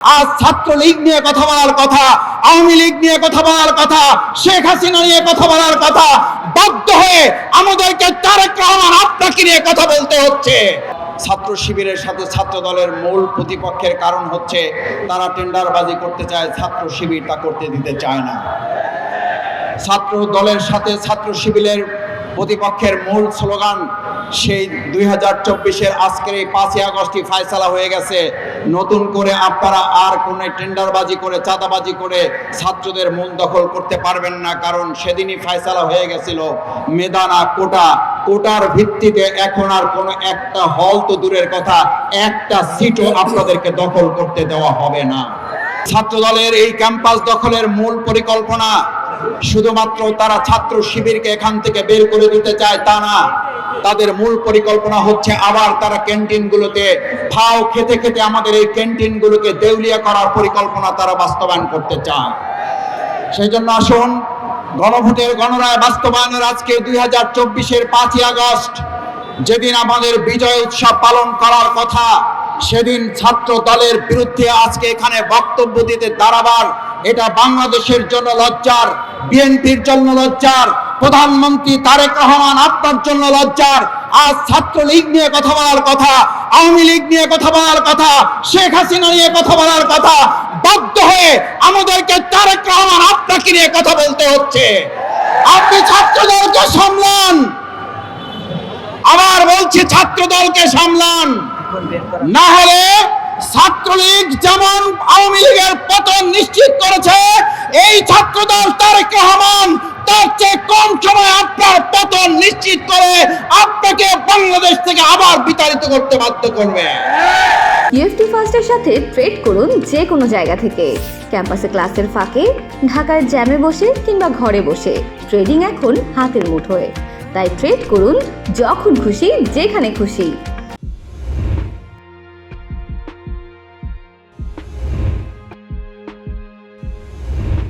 আজ ছাত্রলীগ নিয়ে কথা বলার কথা, আওয়ামী লীগ নিয়ে কথা বলার কথা, শেখ হাসিনা নিয়ে কথা বলার কথা, বাধ্য হয়ে আমাদেরকে তারেক রহমান আপনাকে নিয়ে কথা বলতে হচ্ছে। ছাত্র শিবিরের সাথে ছাত্র দলের মূল প্রতিপক্ষের কারণ হচ্ছে তারা টেন্ডারবাজি করতে চায়, ছাত্র শিবির তা করতে দিতে চায় না। ছাত্র দলের সাথে ছাত্র শিবিরের প্রতিপক্ষের মূল স্লোগান সেই 2024-এর আজকের এই 5ই আগস্টই ফয়সালা হয়ে গেছে। নতুন করে আপনারা আর কোনো টেন্ডারবাজি করে চাঁদাবাজি করে ছাত্রদের মূল দখল করতে পারবেন না, কারণ সেদিনই ফয়সালা হয়ে গেছিল মেদানা কোটার ভিত্তিতে এখন আর কোনো একটা হল তো দূরের কথা, একটা সিটও আপনাদেরকে দখল করতে দেওয়া হবে না। ছাত্র দলের এই ক্যাম্পাস দখলের মূল পরিকল্পনা শুধুমাত্র তারা ছাত্র শিবিরকে এখান থেকে বের করে দিতে চায় তা না, তাদের মূল পরিকল্পনা হচ্ছে আবার তারা ক্যান্টিনগুলোতে ফাও খেতে খেতে আমাদের এই ক্যান্টিনগুলোকে দেউলিয়া করার পরিকল্পনা তারা বাস্তবায়ন করতে চায়। সেই জন্য আসুন গণভোটের গণরায় বাস্তবায়নের আজকে 2024-এর 5ই আগস্ট যেদিন আমাদের বিজয় উৎসব পালন করার কথা, সেদিন ছাত্র দলের বিরুদ্ধে আজকে এখানে বক্তব্য দিতে দাঁড়াবার এটা বাংলাদেশের জন্য লজ্জার, বিএনপির জন্য লজ্জার, প্রধানমন্ত্রী তারেক রহমান আপনার জন্য লজ্জার। আজ ছাত্রলীগ নিয়ে কথা বলার কথা, আওয়ামী লীগ নিয়ে কথা বলার কথা, শেখ হাসিনা নিয়ে কথা বলার কথা, বাধ্য হয়ে আমাদেরকে তারেক রহমান আপনাকে নিয়ে কথা বলতে হচ্ছে। আপনি ছাত্র দলকে সামলান, আবার বলছি ছাত্র দলকে সামলান, না হলে ছাত্রলীগ যেমন আওয়ামী লীগের পতন নিশ্চিত করেছে, এই ছাত্রদল তারেক রহমান তার চেয়ে কম সময় আপনার পতন নিশ্চিত করে আপনাকে বাংলাদেশ থেকে আবার বিতাড়িত করতে বাধ্য করবে। ইউএফটি ফার্স্টের সাথে ট্রেড করুন যে কোনো জায়গা থেকে, ক্যাম্পাসে ক্লাসের ফাঁকে, ঢাকার জ্যামে বসে কিংবা ঘরে বসে। ট্রেডিং এখন হাতের মুঠোয়, তাই ট্রেড করুন যখন খুশি যেখানে খুশি।